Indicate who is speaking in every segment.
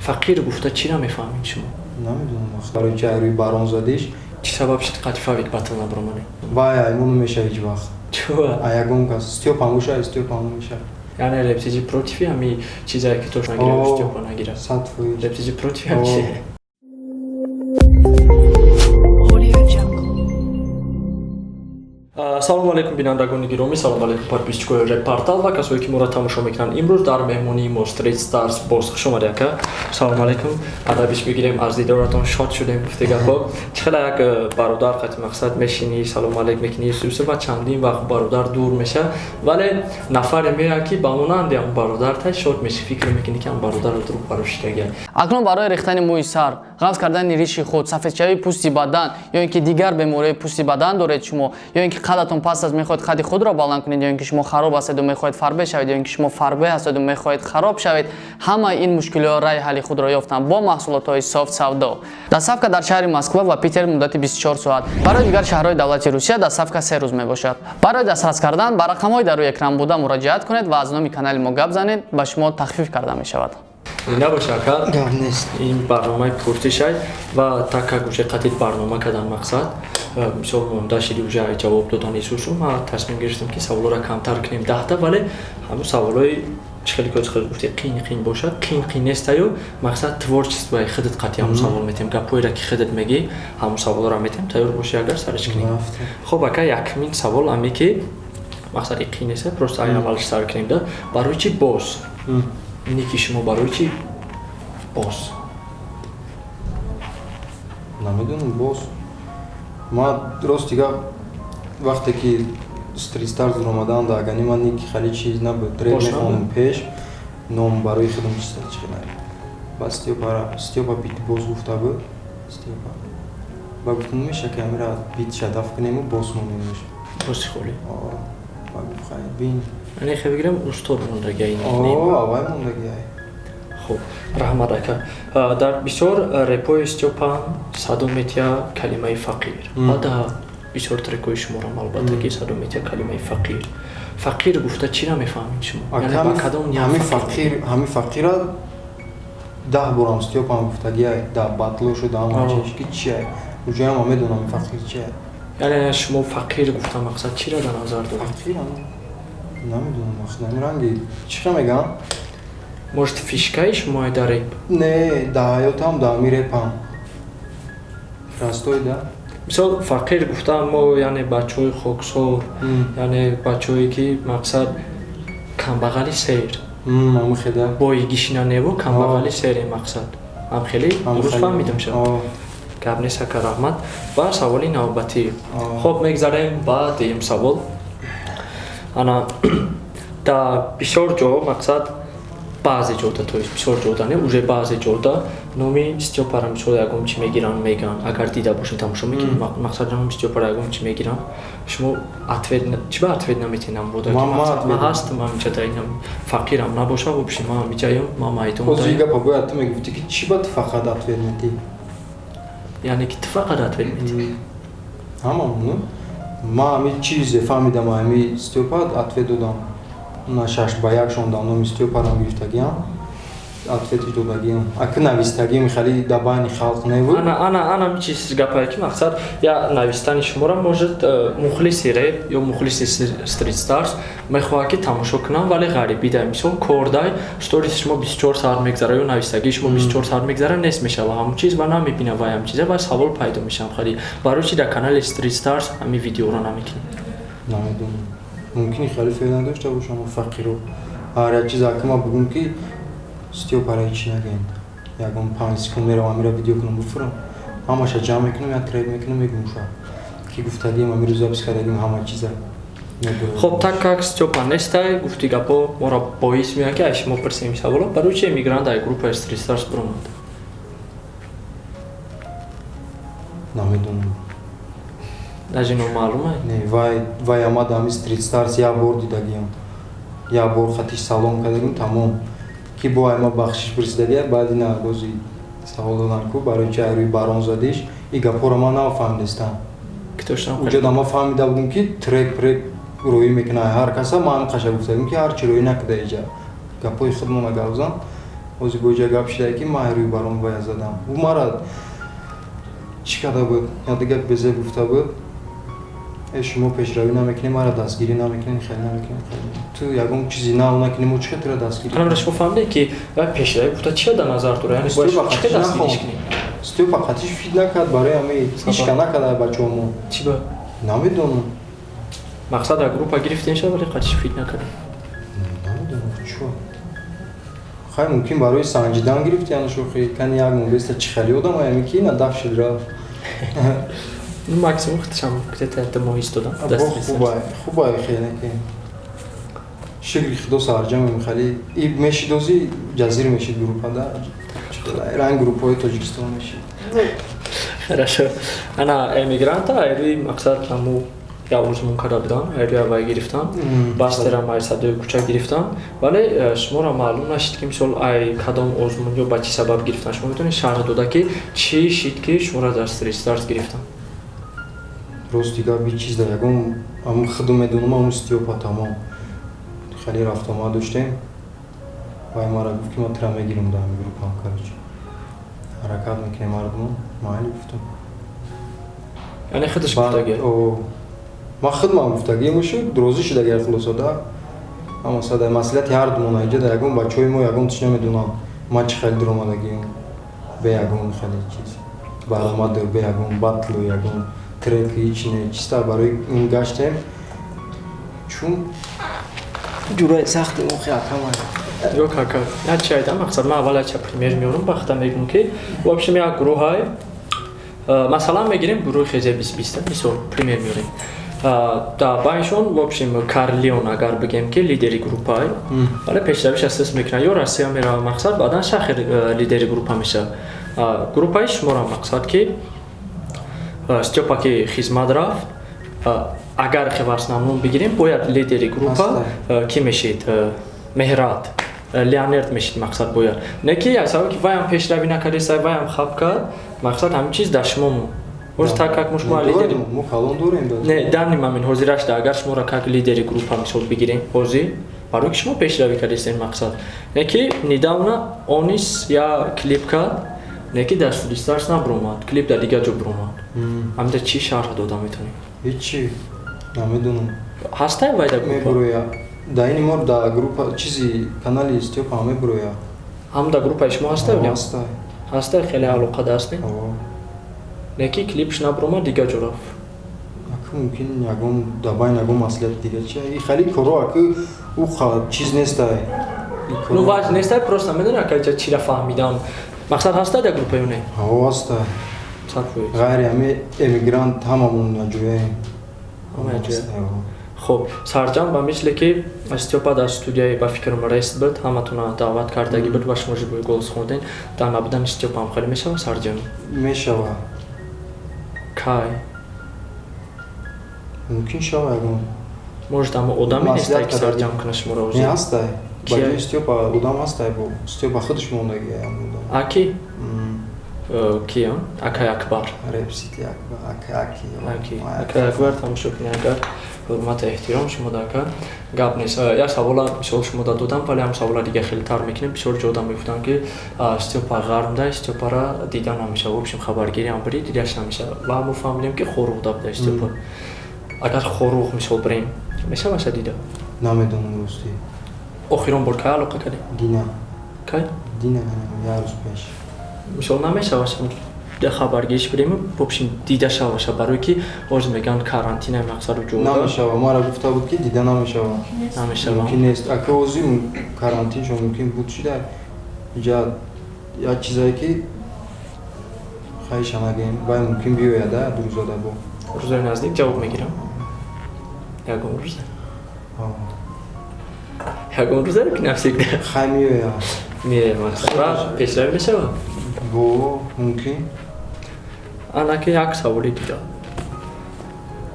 Speaker 1: فقیر گفته چی نمیفهمید شما؟
Speaker 2: نمیدونم برای که روی باران زدیش
Speaker 1: چی سبب شد قطفاویک بطل نبرمانه؟
Speaker 2: وای ایمونو میشه هیچ وقت
Speaker 1: چوه؟
Speaker 2: ایگون کس استیوپا میشه
Speaker 1: یعنی لپتیجی پروتیفی همی چیزایی که توش نگیره استیوپا نگیره
Speaker 2: 100%.
Speaker 1: لپتیجی پروتیفی هم چیه؟ салом алейкум бинандагони гиромӣ, салом алейкум подписчикои репортал ва касое ки моро тамошо мекунанд. имрӯз дар меҳмонии мо Street Stars боз хуш омадед ака. Салом алейкум. Адабиш бигирем аз дидоратон шод шудем гуфте гапо. Чихела як бародар қати мақсад мешини салом алейк мекунӣ сӯса ва чандин вақт бародар дур меша, вале нафаре меяд ки ба монанди ам бародартай шод меши, фикр мекунӣ ки ам бародарро дур барошидагия.
Speaker 3: акнун барои рехтани мӯи сар, ғафз кардани риши худ, сафедшавии пӯсти бадан ё ин ки дигар бемории пӯсти бадан доред шумо, ё ин ки қадатон паст аст мехоҳед қади худро баланд кунед, ё ин ки шумо хароб ҳастеду мехоҳед фарбе шавед, ё ин ки шумо фарбе ҳастеду мехоҳед хароб шавед, ҳамаи ин мушкилиҳо раи ҳалли худро ёфтанд бо маҳсулотҳои софт савдо. Доставка дар шаҳри Москва ва Питер муддати 24 соат. Барои дигар шаҳрҳои давлати Русия доставка 3 рӯз мебошад. Барои дастрас кардан ба рақамҳои дар рӯи экран буда муроҷиат кунед ва аз номи канали мо гап занед, ба шумо тахфиф карда мешавад.
Speaker 1: набоша ака,
Speaker 2: гап нест.
Speaker 1: ин барномаи пурсишай ва так как уже қатид барнома кардан мақсад, мисол дашиди уже ҷавоб додани сӯсу, ма тасмим гирифтам ки саволоро камтар кунем 10 та, вале ҳамун саволои чихели гуфте қин бошад, қин нестаю, мақсад творчествои худат қати ҳамун савол метем, гапоиро ки худат меги, ҳамун саволоро метем, тайёр боши агар сараш кунем. Хоб ака, якмин савол ами ки мақсад қин неста, просто ай аввалш сар кунем да, барои чи боз? ники шумо барои чи боз?
Speaker 2: намедонам боз. ма рост дига вақте ки Street Stars омадан да агани ман ники хали чиз набуд, треб мехонам пеш, ном барои худам чиста чихелай. Ба Степа бит боз гуфта буд, Степа. Ба гуфтам меша ки амира бит шадаф кунему боз монем меша.
Speaker 1: Бози холи?
Speaker 2: Ба гуфт хай бин.
Speaker 1: Ане хе бигирам устод мондагия ин.
Speaker 2: Авай мондагия.
Speaker 1: Хуб, раҳмат ака. Дар бисёр репои Степа садо метия калимаи фақир. Баъда бисёр трекои шуморо албатта ки садо метия калимаи фақир. Фақир гуфта чӣ намефаҳмед шумо? Яъне ба кадом ниҳам
Speaker 2: ҳами фақира 10 борам Степам гуфтагия да батло шуда ама чиш ки чия? уҷаам медонам фақир чия?
Speaker 1: яъне шумо фақир гуфта мақсад чиро дар назар доред?
Speaker 2: Фақир намедонам ахлани ранги чиро мегам?
Speaker 1: Может фишкаи шумо дар реп?
Speaker 2: Не, да ҳаётам да ами репам. Растой да.
Speaker 1: мисол фақир гуфта мо яъне бачаҳои хоксор, яъне бачаҳое ки мақсад камбағали сер.
Speaker 2: Амхеда.
Speaker 1: Боигишина нево камбағали сер е мақсад. Ам хеле дуруст фаҳмидам шуд. гап нест ака, раҳмат. Ва саволи навбатӣ. Хоб мегзарем ба дуюм савол. Ана да бисёр ҷо мақсад баъзе ҷода, то есть бисёр ҷода не, уже баъзе ҷода номи Степаро мисол ягон чӣ мегиранд мегӯянд, агар дида бошед тамошо мекунед, мақсад номи Степаро ягон чӣ мегиранд, шумо ответ чӣ ба ответ наметинам бода ки мақсад ман ҳастам ҳаминҷа даинам, фақирам набоша вообще ман ҳаминҷаям, ман майдон
Speaker 2: Ози гапа гӯя ту мегуфти ки чӣ ба ту фақат ответ метӣ?
Speaker 1: яъне ки ту фақат ответ метӣ?
Speaker 2: Ҳамамону. Ман ҳами чизе фаҳмидам, ҳами Степа ответ додам. На 6 ба 1 шондам номи Степаро гирифтагиам, ответиш додагиам. Ака навистагиам хали да байни халқ небуд.
Speaker 1: ана ми чиз гапае ки мақсад я навистани шуморо может мухлиси реп ё мухлиси Street Stars мехоҳад ки тамошо кунам, вале ғарибидай, мисол кордай сториси шумо 24 соат мегзара ё навистагии шумо 24 соат мегзара нест мешава ҳамун чиз ва намебина вай ҳам чиза ва савол пайдо мешам хали барои чи дар канали Street Stars ҳамин видеоро намекунем?
Speaker 2: намедонам. мумкини хеле феъл надошта бошам фақиро. ҳар як чиз акама бугум ки Степаро ҳечи нагӯянд. ягон 5 секунд меравам амира видео кунам буфурам. ҳамаша ҷамъ мекунам, як трейд мекунам, мегӯям шуа ки гуфтагиам амиро запис кардагиам ҳама чиза.
Speaker 1: хоб так как Степа нестай гуфти гапо моро боис меяд ки ай шумо пурсем саволо барои чи эмигрант ай группаи Street Stars биромад?
Speaker 2: намедонам.
Speaker 1: даже номаълума?
Speaker 2: Не, вай амад ҳами Street Stars як бор дидагиам. як бор хатиш салом кардагим тамом. ки бо ай ма бахшиш пурсидагия баъди на бози савол додам ку барои чи ай рӯи барон задиш и гапоро ман нафаҳмидистам. уҷо да ма фаҳмида будам ки трек рӯӣ мекуна ҳар каса, ман ҳам қаша гуфтагим ки ҳарчи рӯӣ накуда иҷа гапои худмон агавзам ози боҷа гап шида ки ман рӯи баром вая задам ӯ мара чӣ карда буд ядига безе гуфта буд шумо пешравӣ намекунед мара дастгирӣ намекунед хеле намекунед ту ягон чизи нав накунем ӯ чиқа тура дастгирӣ
Speaker 1: ҳамра шумо фаҳмидед ки пешравӣ гуфта чия дар назар дора яъне бояд чиқа дастгириш кунем
Speaker 2: стёпа қатиш фит накард барои ҳамаи ишка накарда бачаҳомо
Speaker 1: чӣ ба
Speaker 2: намедонам
Speaker 1: мақсад дар группа гирифтем шад вале қатиш фит накардем
Speaker 2: намедонам чӣ хай мумкин барои санҷидан гирифт яъне шухи кани як мобеста чихали одам аями ки на даф шид рафт
Speaker 1: ну максимум хитшам где-то это мо истодам
Speaker 2: хубай хеле ки шукри худо сарҷам мехали и мешидози ҷазир мешид группада ранг группаи тоҷикистон мешид
Speaker 1: хорошо ана эмигранта айри мақсад ҳаму я узмун карда будан айри авай гирифтан бастера майсадои кӯча гирифтан вале шуморо маълум нашид ки мисол ай кадом узмун ё ба чӣ сабаб гирифтан шумо метавонед шарҳ дода ки чӣ шид ки шуморо дар стристарс гирифтан
Speaker 2: рост дига би чиз да ягон ҳамн худу медонам ҳамн стёпа тамом хеле рафтомад доштем вай мара гуфт ки ман тира мегирам дар ҳамин группам короче ҳаракат мекунем мардумон майли гуфтам
Speaker 1: яъне худаш гуфтагия
Speaker 2: ман худман гуфтагием шуд розӣ шудагия хулосода ама садай маслиҳати ҳардумон аҷа да ягон бачаҳои мо ягон чӣ намедонам ман чӣ хеле дуромадагием бе ягон хеле чиз баромаду бе ягон батлу ягон треки ҳич не чиста барои ин гаштем чун ҷураи сахти мухиатама
Speaker 1: ёк ака я чӣ айдам мақсад ман аввал ача пример меорам бахта мегӯм ки в общем як гурӯҳай масалан мегирем гурӯҳи хезе 20 мисол пример меорем да байншон в общем Карлеон агар бигем ки лидери группай вале пешравиш асос мекунад ё Россия мерава мақсад баъдан шахр лидери группа мешавад группаи шумора мақсад ки Стёпа ки хизмат рафт агар хеварс намнун бигирем бояд лидери группа ки мешид Меҳрат Леонард мешид мақсад бояд не ки ясаво ки ваям пешравӣ накардеса ваям хаб кард мақсад ҳамин чиз дар шумому ҳозир так как мо шумо лидери
Speaker 2: мо калон дорем
Speaker 1: не дарни мамин ҳозираш да агар шуморо как лидери группа мисол бигирем ҳозир барои ки шумо пешравӣ кардесен мақсад не ки недавна онис я клип кард не ки дар стристарс набромад клип дар дига ҷо бромад ҳамда чӣ шарҳ дода метавонем
Speaker 2: ҳичи намедонам
Speaker 1: ҳастай вай дар группа
Speaker 2: мебуроя да ини мо да группа чизи канали Стёпа мебуроя
Speaker 1: ҳам да группаи шумо ҳастай ҳастай хеле алоқада ҳастем не ки клипш набромад дига ҷо рафт
Speaker 2: мумкин ягон дабайн ягон маслиҳати дига чи хеле коро аки ӯ чиз нестай
Speaker 1: ну ваҷ нестай просто медонӣ ака чира фаҳмидам мақсад ҳастай дар группа ё не
Speaker 2: ҳастай ғайри ҳаме эмигрант ҳамамон наҷӯяем
Speaker 1: хуб сарҷам ба мисли ки Стёпа дар студияи ба фикрам рест буд ҳаматона даъват кардагӣ буд ва шумо ҷибои голос хонден дар набудани Стёпа ҳам хеле мешава сарҷам
Speaker 2: мешава
Speaker 1: кай
Speaker 2: мумкин шава ягон
Speaker 1: может ама одаме нестай ки сарҷам куна шуморо
Speaker 2: не ҳастай ба ҷои Стёпа одам ҳастай бо Стёпа худаш мондагия
Speaker 1: аки ки он Акай Акбар
Speaker 2: репсити
Speaker 1: Акай Акбар тамошо кунед агар ҳурмату эҳтиром шумо дака гап нест як савола мисол шумо додам вале ҳам савола дига хеле тар мекунем бисёр ҷода мегуфтам ки Стёпа ғармда Стёпара дида намешава в общем хабаргирӣ ам бирӣ дидаш намешава ва мо фаҳмидем ки хоруғ дабда Стёпа агар хоруғ мисол бирем мешаваша дида
Speaker 2: намедонам рости
Speaker 1: охирон бор кай алоқа кардем
Speaker 2: дина
Speaker 1: кай
Speaker 2: дина як рӯз пеш
Speaker 1: мисол намешаваша хабаргириш бирем в общем дида шаваша барои ки ҳозир мегӯянд карантинаи мақсаду ҷода
Speaker 2: намешава мара гуфта буд ки дида намешава мумкин нест ака ҳозир карантиншо мумкин буд шуда ҷа як чизае ки хайша нагем вай мумкин биёяда дӯзода бо
Speaker 1: рӯзои наздик ҷавоб мегирам ягон рӯза ягон рӯза кунавсик
Speaker 2: хай миёя
Speaker 1: ва пешравӣ мешава
Speaker 2: бо мумкин
Speaker 1: анаки як саволи дида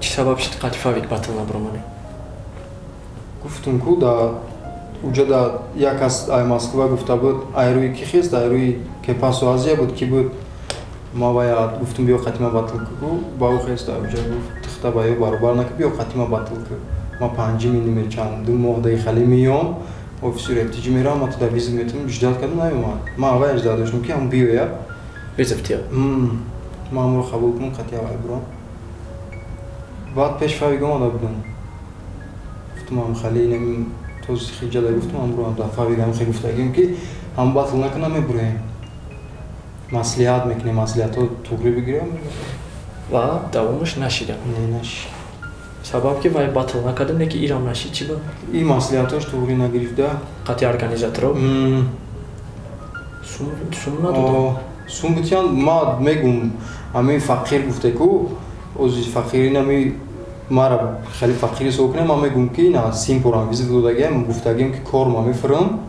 Speaker 1: чӣ сабаб шуд қатифавик батл набромадем
Speaker 2: гуфтум ку да уҷа да як кас ай Москва гуфта буд ай рӯи ки хест ай рӯи Кепасу Азия буд ки буд ма вая гуфтум биё қатима батл ку ба ӯ хест уҷа гуфт тихта ба ё баробар наки биё қатима батл ку ма 5 номер чанд 2 моҳ даи хали миём офиси рефтиҷӣ меравам, ман туда визит метавонам иҷдод кардам, намеомад. Ман аввал иҷдод доштам ки ҳам биёя.
Speaker 1: Визифтия.
Speaker 2: Ман амро қабул кунам, қатъи аввал биром. Баъд пеш фавига омада будам. Гуфтам ам хали инам този хиҷада гуфтам амро ам да фавига ам хе гуфтагим ки ҳам батл накунам мебураем. Маслиҳат мекунем, маслиҳатҳо туғри бигирам.
Speaker 1: Ва давомаш нашидам.
Speaker 2: Не, нашид.
Speaker 1: Сабаб ки вай батл накарда, не ки ирам нашид чӣ буд?
Speaker 2: И маслиҳатҳош туғри нагирифта.
Speaker 1: Қатъи организаторо? Сум надодам?
Speaker 2: Сум бутиян ма мегум ҳамин фақир гуфте ку ози фақири нами мара хеле фақир ҳисоб кунем, ман мегум ки на сим порам визит додагем, гуфтагем ки кор ма мефурам,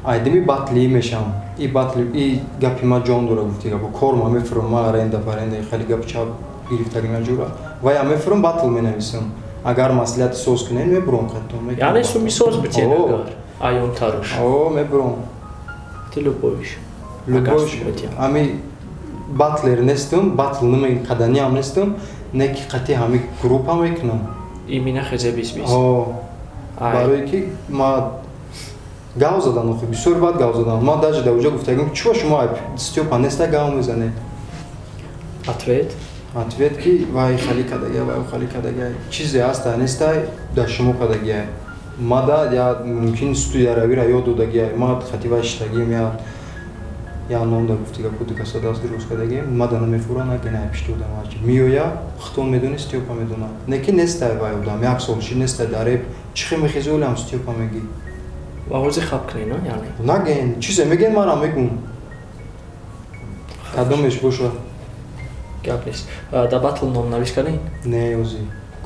Speaker 2: айдами батли мешам. И батли и гапи ма ҷон дора гуфтига бо кор ма мефурам, ма аренда паренда хеле гап чап гирифтагим аҷура. Вай ам мефурам батл менависам. Агар маслиҳати соз кунем мебурам хаттон.
Speaker 1: Яъне суми соз бутиен агар аён таруш.
Speaker 2: Мебурам.
Speaker 1: Ти любовиш.
Speaker 2: Любовиш. Ами батлер нестам, батл нами қаданиам нестам, не ки қати ҳами группа мекунам.
Speaker 1: Имина хезе бис-бис.
Speaker 2: Барои ки ма гав задам, охи бисёр бад гав задам. Ма даже да уҷа гуфтагим ки чува шумо Стёпа неста гав мезанед?
Speaker 1: Ответ?
Speaker 2: Ответ ки вай хали кадагия, вай хали кадагия. Чизе аста нестай да шумо кадагия. Ма да я мумкин студия равира ёд додагия. Ма хати вай штагим я ном да гуфтига кудика садаст дуруст кадагим. Ма да намефура нагена пиштудам ачи. Миёя хтон медони Стёпа медона. Не ки нестай вай одам, як сол ши нестай дареб. Чихи мехизолам Стёпа меги.
Speaker 1: Вағози хаб кунӣ, но яъне?
Speaker 2: Наген, чизе меген мара мегум. Кадомеш боша?
Speaker 1: Гап нест. Да батл номнавис кардем?
Speaker 2: Не, ози.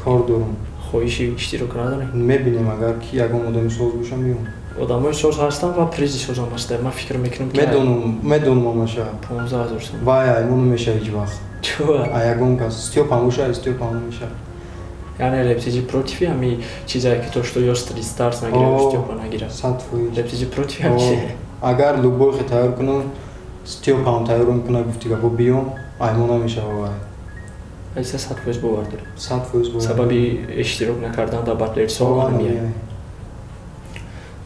Speaker 2: Кор дорам.
Speaker 1: Хоҳиши иштирок надорем?
Speaker 2: Мебинем агар ки ягон одами соз бошам биём.
Speaker 1: Одамои соз ҳастанд ва призи созам ҳастанд. Ман фикр мекунам ки
Speaker 2: медонам амаша.
Speaker 1: 15000 сом.
Speaker 2: Вай, мо намеша ҳеҷ вақт.
Speaker 1: Чува?
Speaker 2: Ягон кас Стёпа боша, Стёпа намеша.
Speaker 1: Яъне репетиҷи против ҳами чизае ки то што ё Street Stars нагирад, Стёпа нагирад.
Speaker 2: 100%.
Speaker 1: Репетиҷи против ҳамчи.
Speaker 2: Агар любойхе тайёр кунам, Стёпа ҳам тайёр мекунад гуфтига бо биём, мо намешава вай.
Speaker 1: Айса 100% бовар дорем.
Speaker 2: 100% бовар.
Speaker 1: Сабаби иштирок накардан дар батлери сол ҳамия.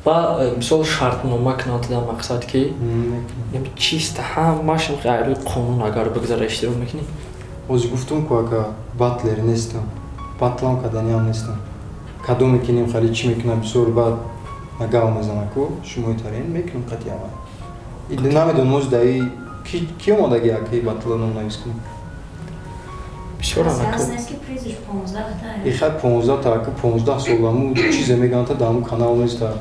Speaker 1: Ва мисол шартнома кунанд дар мақсад ки чиста ҳамаш ғайри қонун агар бигзара иштирок мекунӣ?
Speaker 2: Ози гуфтум ку ака батлер нестам. Батлам каданиам нестам. Кадом мекунем хали чӣ мекунам бисёр баъд нагав мезана ку шумои тарин мекунем қатъи аввал. Иди намедонам ози даи ки омадаги аки батла номнавис кунем.
Speaker 1: Бисёр анаку. Иха
Speaker 2: 15 та ака 15 соламу чизе меган та даму канал неста.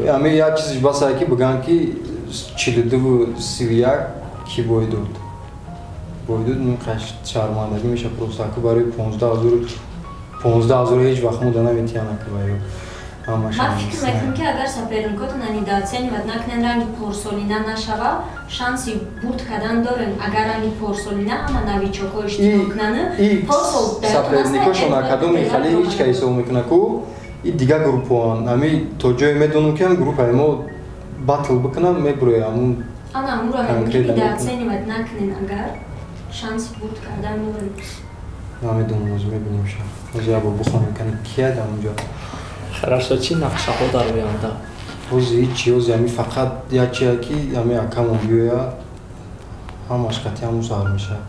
Speaker 2: Ами як чизиш баса ки биган ки 42-31 ки бойдуд. Бойдуд мин қаш шармандаги меша просто ака барои 15000 ҳеҷ вақт мо да наметиям ака баё.
Speaker 4: Ман фикр мекунам ки агар соперникот недооценивад, накунен ранги порсолина нашава, шанси бурд кардан дорен. Агар ранги порсолина ҳама новичокҳо иштирок кунанд, порсол
Speaker 2: соперникошон акадоми хали ҳеҷ ка ҳисоб мекунад ку и дига группаан. Ами то ҷое медонам ки группаи мо батл бикунам мебуроям.
Speaker 4: Ана амуро мегӯям ки недооценивад, накунен агар шанси бурд кардан дорен.
Speaker 2: Намедонам ози мебинем ша. Ози або бухонем кани кия дар онҷо.
Speaker 1: Хорошо, чӣ нақшаҳо дар оянда?
Speaker 2: Ози ҳичи, ози ами фақат як чия ки ами акамон биёя, ҳамаш қатъи ҳамун сар мешавад.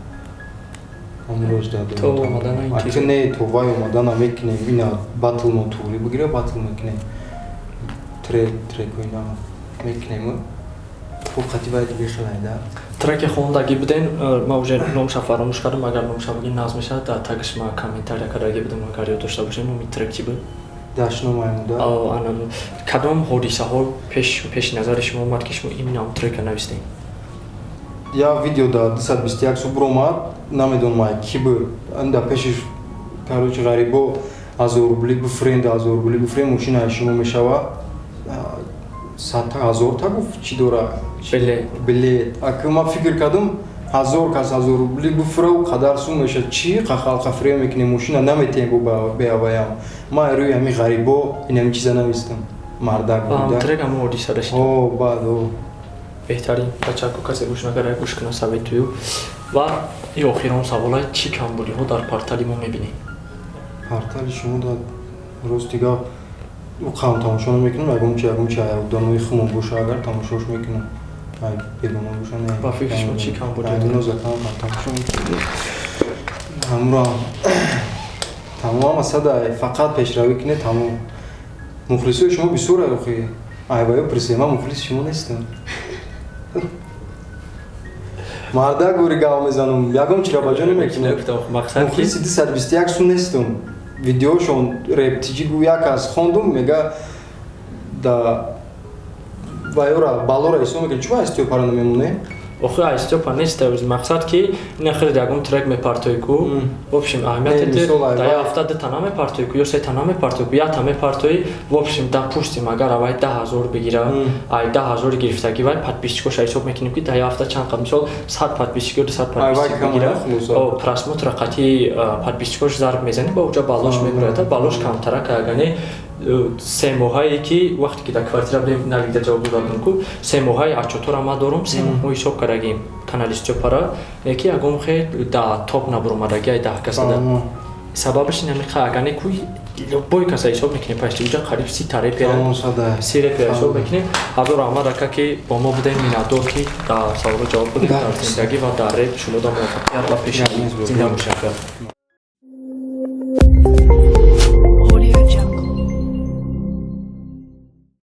Speaker 2: Амроз дадем.
Speaker 1: То омадана ин
Speaker 2: аки не, то вай омадана мекунем, ина батл мо туғри бигира, батл мекунем. Трек ина мекунем. Хуб қатъи вай дига хелайда.
Speaker 1: Треки хондаги биден, ма уже номша фаромӯш кардам, агар номша бигӣ назм мешавад, дар тагиш ма комментария кардаги будем, агар ёд дошта бошем, номи трек чӣ буд?
Speaker 2: Дашномаймуда.
Speaker 1: Кадом ҳодисаҳо пеши назари шумо омад ки шумо иминам трека навистем?
Speaker 2: Я видео да 221 субр омад, намедонам ки буд. Анда пешиш короче ғарибо 1000 рубли бифрем, 1000 рубли бифрем, мошинаи шумо мешава 100,000 та гуфт чӣ дора? Билет. Ака ман фикр кардам 1000 кас 1000 рубли бифрав қадар сум мешад. Чӣ қахалқа фрем мекунем, мошина наметем бо беаваям. Ман рӯи ҳами ғарибо инами чиза навистам. Мардак буда.
Speaker 1: Трек ҳама ҳодиса дاشت.
Speaker 2: баъд
Speaker 1: беҳтарин бачако касе гӯш накарда гӯш кунад советую. Ва и охирон савола чӣ камбудиҳо дар портали мо мебинем?
Speaker 2: Портали шумо дар ростига Қам тамошо намекунам, ягон чи аёкдонои хумон боша, агар тамошош мекунам. Ай, бегона боша не.
Speaker 1: Ба фикр шумо чӣ кам буд?
Speaker 2: Нозакам тамошо мекунам. Ҳамро тамом асада фақат пешравӣ кунед, тамом. Мухлисои шумо бисёр охи. Айбаё присем, ман мухлиси шумо нестам. Марда гури гав мезанам, ягон чира ба ҷо намекунам. Мухлиси 221 сум нестам. Видеошон рептиҷигу як аз хондум, мега да вайора балора ҳисоб мекунад. Чува Степара намемоне?
Speaker 1: Охи Степа нест, мақсад ки ин ахир ягон трек мепартоику. В общем, аҳамияти да я ҳафта дата намепартоику, ё се та намепартоику, я та мепартои. В общем, допустим, агар авай 10,000 бигира, ай 10,000 гирифтаги вай подписчикош ҳисоб мекунем ки да я ҳафта чанд қад, мисол 100 подписчик 200 подписчик бигира. О просмотр қати подписчикош зарб мезани, ба уҷа балош мебурад, балош камтара кагане 3 моҳае ки вақте ки дар квартира будем налида ҷавоб додам ку 3 моҳаи ачотора ма дорум, 3 моҳ мо ҳисоб карагим канали Степара, ки ягон хе да топ набурмадаги ай 10 касада. Сабабаш ин ҳамин агане ку любой каса ҳисоб мекунем, пашти уҷа қариб 30 репера, 30 репера ҳисоб мекунем. ҳазор раҳмат ака ки бо мо будем миннатдор ки дар саволҳо ҷавоб будем дар зиндагӣ ва дар реп шумо дар муваффақият ва пешравӣ зинда бошед.